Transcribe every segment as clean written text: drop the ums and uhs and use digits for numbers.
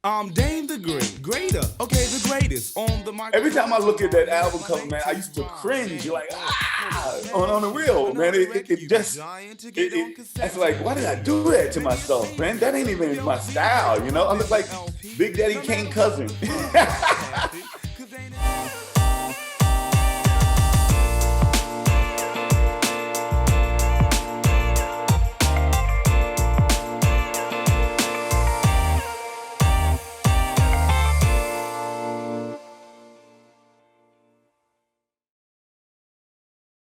Dame the Great, greater, okay, the greatest on the market. Every time I look at that album cover, man, I used to cringe. You're like, on the real, man. It just, it's like, why did I do that to myself, man? That ain't even my style, you know? I look like Big Daddy Kane cousin.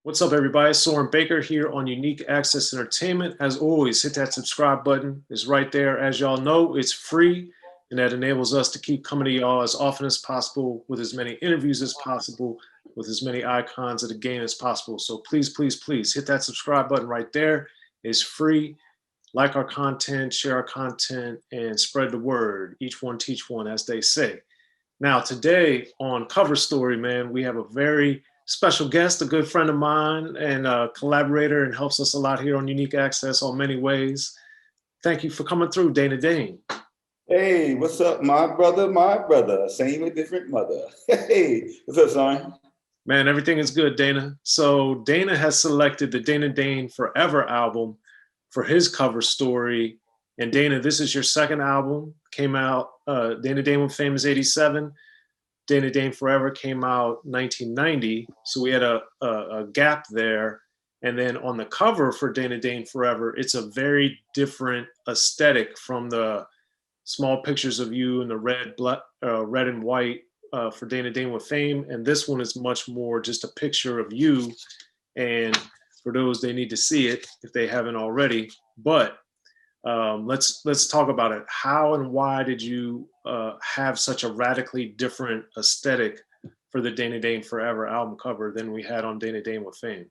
What's up, everybody? Soren Baker here on Unique Access Entertainment. As always, hit that subscribe button. It's right there. As y'all know, it's free, and that enables us to keep coming to y'all as often as possible with as many interviews as possible, with as many icons of the game as possible. So please, please, please hit that subscribe button right there. It's free. Like our content, share our content, and spread the word. Each one teach one, as they say. Now, today on Cover Story, man, we have a very special guest, a good friend of mine and a collaborator, and helps us a lot here on Unique Access on many ways. Thank you for coming through, Dane. Hey, what's up, my brother? Same with different mother. Hey, what's up, son? Man, everything is good, Dana. So Dana has selected the Dane Forever album for his cover story. And Dana, this is your second album. Came out, Dane with Fame is 87. Dane Forever came out 1990, so we had a gap there. And then on the cover for Dane Forever, it's a very different aesthetic from the small pictures of you in the red and white for Dane with Fame. And this one is much more just a picture of you. And for those, they need to see it if they haven't already. But let's talk about it. How and why did you have such a radically different aesthetic for the Dane Forever album cover than we had on Dane with Fame?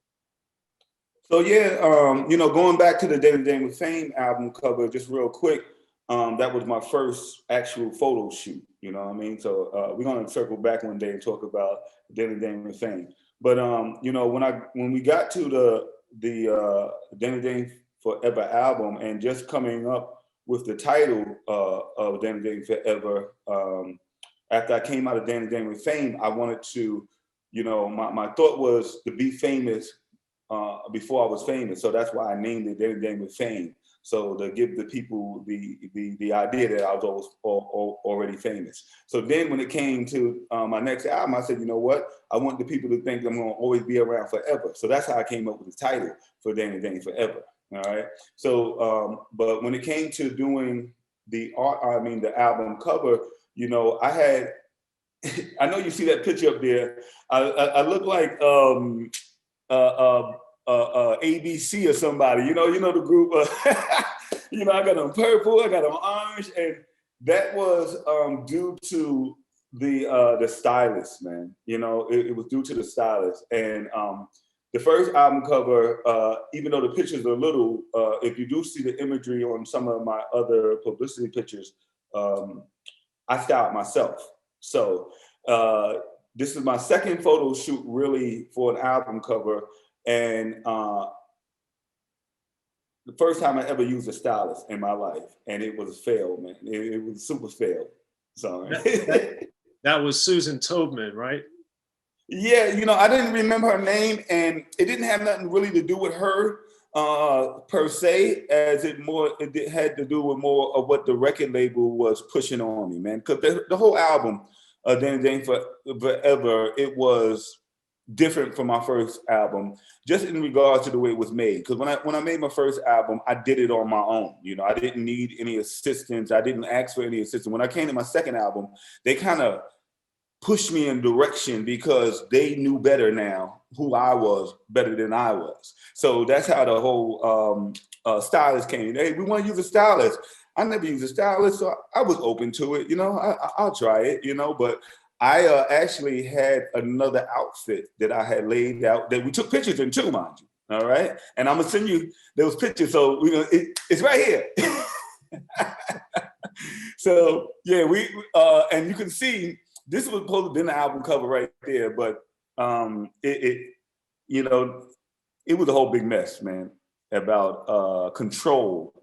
So yeah, going back to the Dane with Fame album cover, just real quick, that was my first actual photo shoot. You know what I mean? So we're gonna circle back one day and talk about Dane with Fame. But when we got to the Dane Forever album and just coming up with the title of Dane Forever, after I came out of Dane with Fame, I wanted to, my thought was to be famous before I was famous. So that's why I named it Dane with Fame. So to give the people the idea that I was already famous. So then when it came to my next album, I said, you know what? I want the people to think I'm gonna always be around forever. So that's how I came up with the title for Dane Forever. All right. So, but when it came to doing the album cover, I had, I know you see that picture up there. I look like ABC or somebody. You know the group. I got them purple, I got them orange, and that was due to the stylist, man. It was due to the stylist, and the first album cover, even though the pictures are little, if you do see the imagery on some of my other publicity pictures, I styled myself. So this is my second photo shoot really for an album cover. And the first time I ever used a stylist in my life, and it was a fail, man. It was a super fail. Sorry. That was Susan Tobman, right? Yeah, I didn't remember her name, and it didn't have nothing really to do with her per se, as it had to do with more of what the record label was pushing on me, man. Because the whole album, Dane Forever, it was different from my first album, just in regards to the way it was made. Because when I made my first album, I did it on my own. I didn't need any assistance. I didn't ask for any assistance. When I came to my second album, they kind of pushed me in direction because they knew better now who I was better than I was. So that's how the whole stylist came. Hey, we want to use a stylist. I never used a stylist, so I was open to it. I'll try it. But I actually had another outfit that I had laid out that we took pictures in too, mind you. All right, and I'm gonna send you those pictures. So it's right here. So yeah, and you can see. This was supposed to be the album cover right there, but it was a whole big mess, man, about control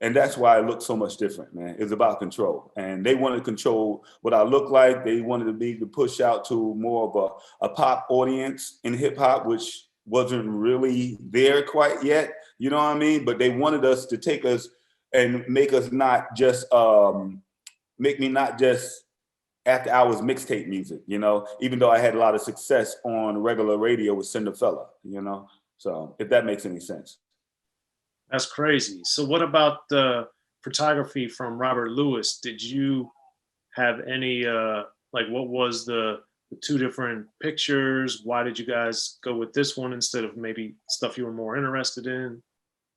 And that's why it looked so much different, man. It's about control. And they wanted to control what I look like. They wanted me to push out to more of a pop audience in hip hop, which wasn't really there quite yet. You know what I mean? But they wanted us to take us and make us not just, make me not just after hours mixtape music, you know, even though I had a lot of success on regular radio with Cinderfella, you know? So if that makes any sense. That's crazy. So what about the photography from Robert Lewis? Did you have any, like what was the two different pictures? Why did you guys go with this one instead of maybe stuff you were more interested in?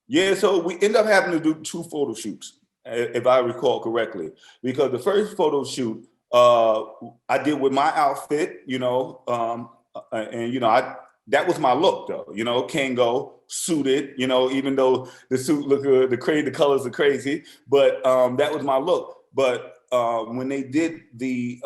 Yeah, so we end up having to do 2 photo shoots, if I recall correctly, because the first photo shoot I did with my outfit, you know, and you know, that was my look though, you know, Kango suited, you know, even though the suit looked good, the colors are crazy, but that was my look. But when they did the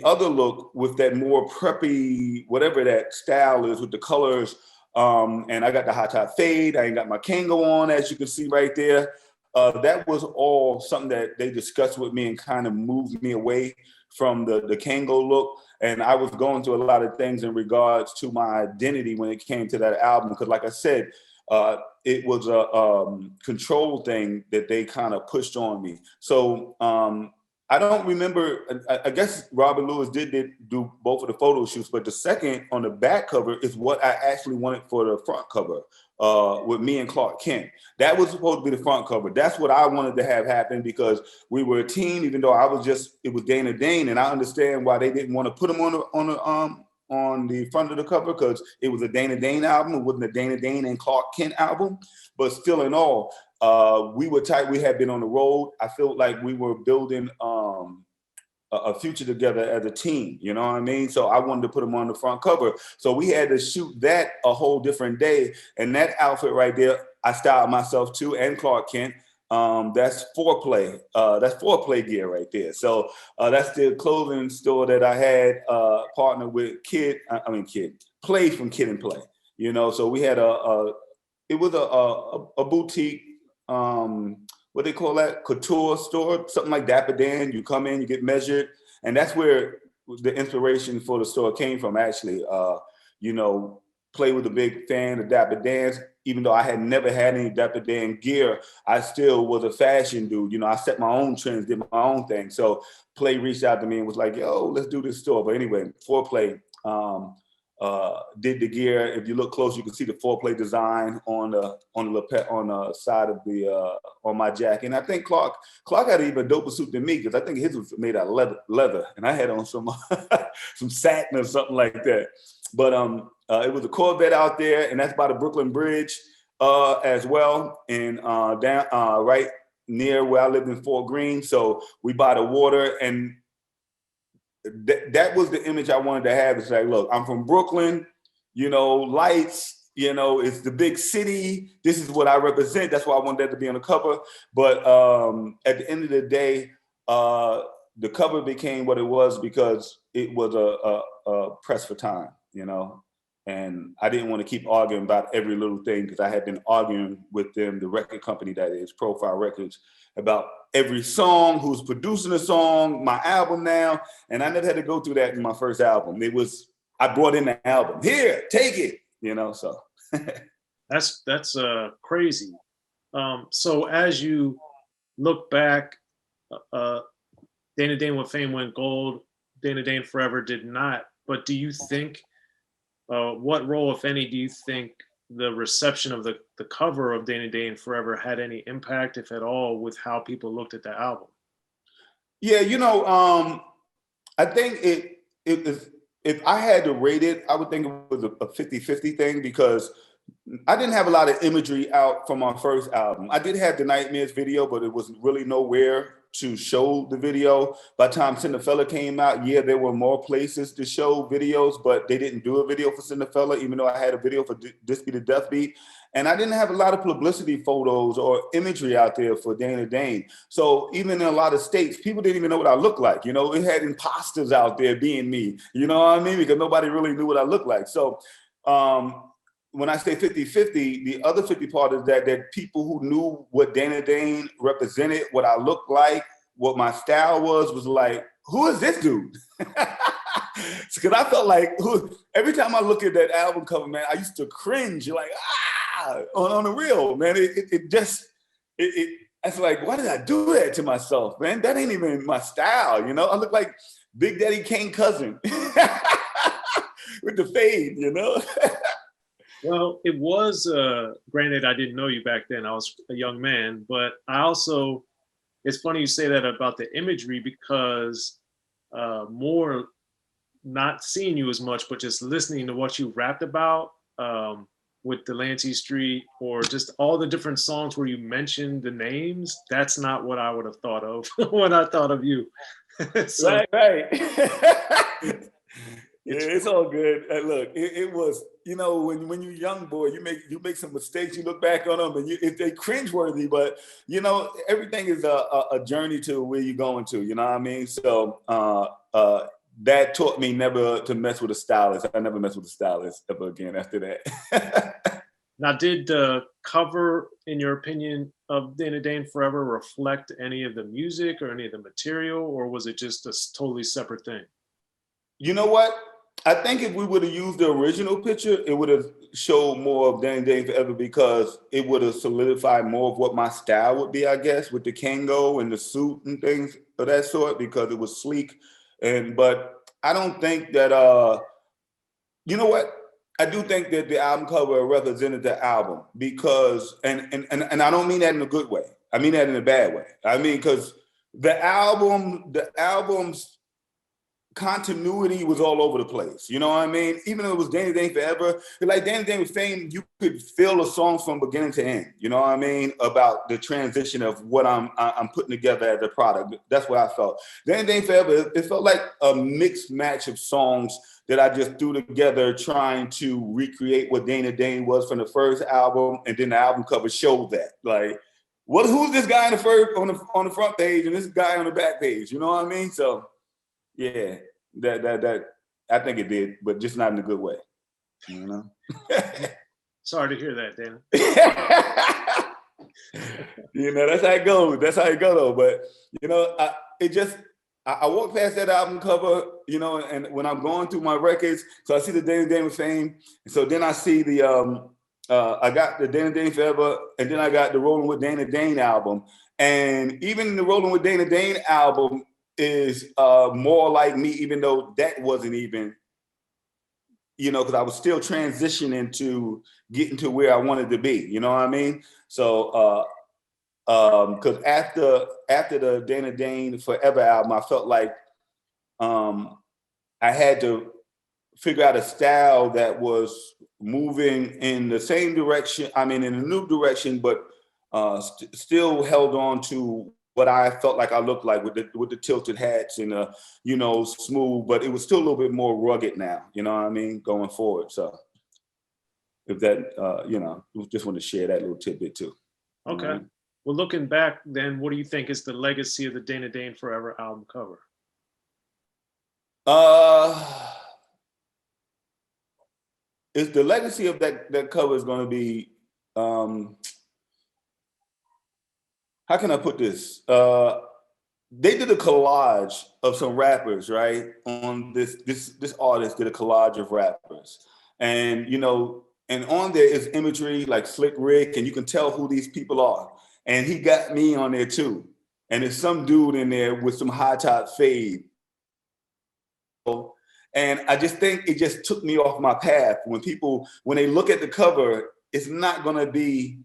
other look with that more preppy, whatever that style is with the colors, and I got the hot top fade, I ain't got my Kango on, as you can see right there. That was all something that they discussed with me and kind of moved me away from the Kango look. And I was going through a lot of things in regards to my identity when it came to that album. Because like I said, it was a control thing that they kind of pushed on me. So I don't remember, I guess Robert Lewis did do both of the photo shoots, but the second on the back cover is what I actually wanted for the front cover with me and Clark Kent. That was supposed to be the front cover. That's what I wanted to have happen because we were a team, even though it was Dane, and I understand why they didn't want to put him on the front of the cover because it was a Dane album. It wasn't a Dane and Clark Kent album, but still in all, we were tight. We had been on the road. I felt like we were building a future together as a team, you know what I mean? So I wanted to put him on the front cover. So we had to shoot that a whole different day. And that outfit right there, I styled myself too, and Clark Kent. That's foreplay. That's foreplay gear right there. So that's the clothing store that I had partnered with Play from Kid and Play. You know, so we had it was a boutique, what they call that, couture store, something like Dapper Dan. You come in, you get measured, and that's where the inspiration for the store came from. Actually, you know, Play was a big fan of Dapper Dan's. Even though I had never had any Dapper Dan gear, I still was a fashion dude. You know, I set my own trends, did my own thing. So Play reached out to me and was like, "Yo, let's do this store." But anyway, Foreplay did the gear. If you look close, you can see the Foreplay design on the side of the on my jacket. And I think Clark had an even doper suit than me because I think his was made out of leather, and I had on some some satin or something like that. But it was a Corvette out there, and that's by the Brooklyn Bridge as well, and down right near where I lived in Fort Greene. So we by the water, and that was the image I wanted to have. It's like, look, I'm from Brooklyn, you know, lights, you know, it's the big city. This is what I represent. That's why I wanted that to be on the cover. But at the end of the day, the cover became what it was because it was a press for time, you know, and I didn't want to keep arguing about every little thing because I had been arguing with them, the record company that is Profile Records, about every song, who's producing a song, my album now, and I never had to go through that in my first album. I brought in the album. Here, take it, you know, so. That's crazy. So as you look back, Dana Dane with Fame went gold, Dana Dane Forever did not, but do you think, what role, if any, do you think the reception of the cover of Dana Dane Forever had any impact, if at all, with how people looked at the album? Yeah, you know, I think it is, if I had to rate it, I would think it was a 50-50 thing because I didn't have a lot of imagery out from our first album. I did have the Nightmares video, but it was really nowhere to show the video. By the time Cinderfella came out, yeah, there were more places to show videos, but they didn't do a video for Cinderfella, even though I had a video for This Be the Death Beat. And I didn't have a lot of publicity photos or imagery out there for Dana Dane. So even in a lot of states, people didn't even know what I looked like. You know, it had imposters out there being me, you know what I mean? Because nobody really knew what I looked like. So when I say 50-50, the other 50 part is that people who knew what Dana Dane represented, what I looked like, what my style was like, who is this dude? Because I felt like every time I look at that album cover, man, I used to cringe, like, on the real, man. It's like, why did I do that to myself, man? That ain't even my style, you know? I look like Big Daddy Kane cousin with the fade, you know? Well, it was, granted, I didn't know you back then. I was a young man, but I also, it's funny you say that about the imagery because more not seeing you as much, but just listening to what you rapped about with Delancey Street or just all the different songs where you mentioned the names, that's not what I would have thought of when I thought of you. So, right. Yeah, it's all good. Look, it was, you know, when you're a young boy, you make some mistakes, you look back on them and they cringeworthy, but you know, everything is a journey to where you're going to, you know what I mean? So that taught me never to mess with a stylist. I never messed with a stylist ever again after that. now, did the cover, in your opinion, of Dana Dane Forever reflect any of the music or any of the material, or was it just a totally separate thing? You know what? I think if we would have used the original picture, it would have showed more of Dana Dane Forever because it would have solidified more of what my style would be, I guess, with the Kango and the suit and things of that sort because it was sleek. But I don't think that, you know what? I do think that the album cover represented the album because, and I don't mean that in a good way. I mean that in a bad way. I mean, because the album's continuity was all over the place. You know what I mean? Even though it was Dana Dane Forever, like Dana Dane with Fame, you could feel the songs from beginning to end. You know what I mean? About the transition of what I'm putting together as a product. That's what I felt. Dana Dane Forever, it felt like a mixed match of songs that I just threw together trying to recreate what Dana Dane was from the first album, and then the album cover showed that. Like, who's this guy on the front page and this guy on the back page? You know what I mean? So yeah, that I think it did, but just not in a good way. You know? Sorry to hear that, Dana. You know, that's how it goes. That's how it goes, though. But you know, I walk past that album cover, you know, and when I'm going through my records, so I see the Dana Dane with Fame, and so then I see the I got the Dana Dane Forever, and then I got the Rolling with Dana Dane album, and even the Rolling with Dana Dane album is more like me, even though that wasn't even, you know, because I was still transitioning to getting to where I wanted to be. You know what I mean? So because after the Dana Dane Forever album, I felt like I had to figure out a style that was moving in the same direction. I mean, in a new direction, but still held on to what I felt like I looked like with the tilted hats and you know, smooth, but it was still a little bit more rugged now. You know what I mean? Going forward. So if that, you know, just want to share that little tidbit too. Okay. Right. Well, looking back, then, what do you think is the legacy of the Dana Dane Forever album cover? Is the legacy of that cover is going to be, how can I put this? They did a collage of some rappers, right? On this artist did a collage of rappers, and you know, and on there is imagery like Slick Rick, and you can tell who these people are. And he got me on there too. And there's some dude in there with some high top fade. And I just think it just took me off my path. When they look at the cover, it's not gonna be.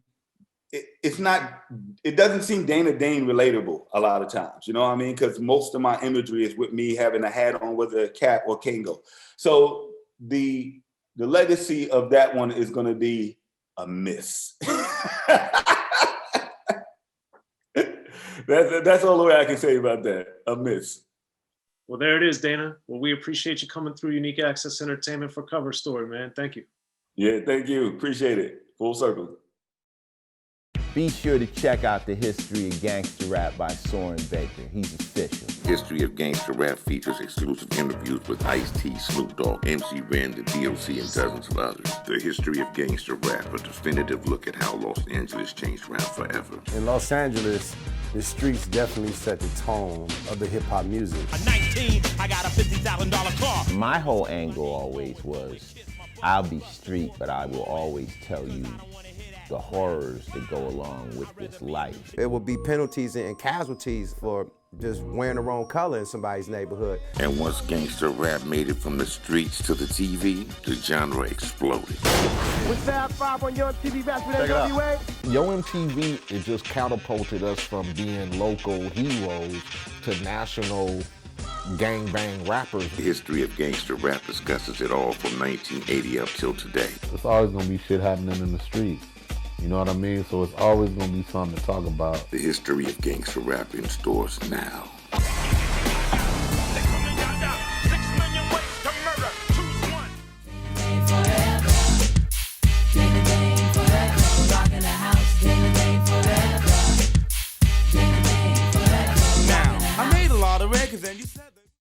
It doesn't seem Dana Dane relatable a lot of times, you know what I mean? Because most of my imagery is with me having a hat on, whether a cap or Kango. So the legacy of that one is going to be a miss. That's all the way I can say about that, a miss. Well, there it is, Dana. Well, we appreciate you coming through Unique Access Entertainment for Cover Story, man. Thank you. Yeah, thank you. Appreciate it. Full circle. Be sure to check out the History of Gangster Rap by Soren Baker. He's official. History of Gangster Rap features exclusive interviews with Ice-T, Snoop Dogg, MC Ren, the D.O.C, and dozens of others. The History of Gangster Rap, a definitive look at how Los Angeles changed rap forever. In Los Angeles, the streets definitely set the tone of the hip-hop music. At 19, I got a $50,000 car. My whole angle always was, I'll be street, but I will always tell you the horrors that go along with this life. There will be penalties and casualties for just wearing the wrong color in somebody's neighborhood. And once gangster rap made it from the streets to the TV, the genre exploded. With Fab 5 on Yo MTV Raps with NWA. Yo MTV, it just catapulted us from being local heroes to national gangbang rappers. The History of Gangster Rap discusses it all from 1980 up till today. It's always gonna be shit happening in the streets. You know what I mean? So it's always gonna be something to talk about. The History of Gangster Rap in stores now. Now, I made a lot of records and you said that.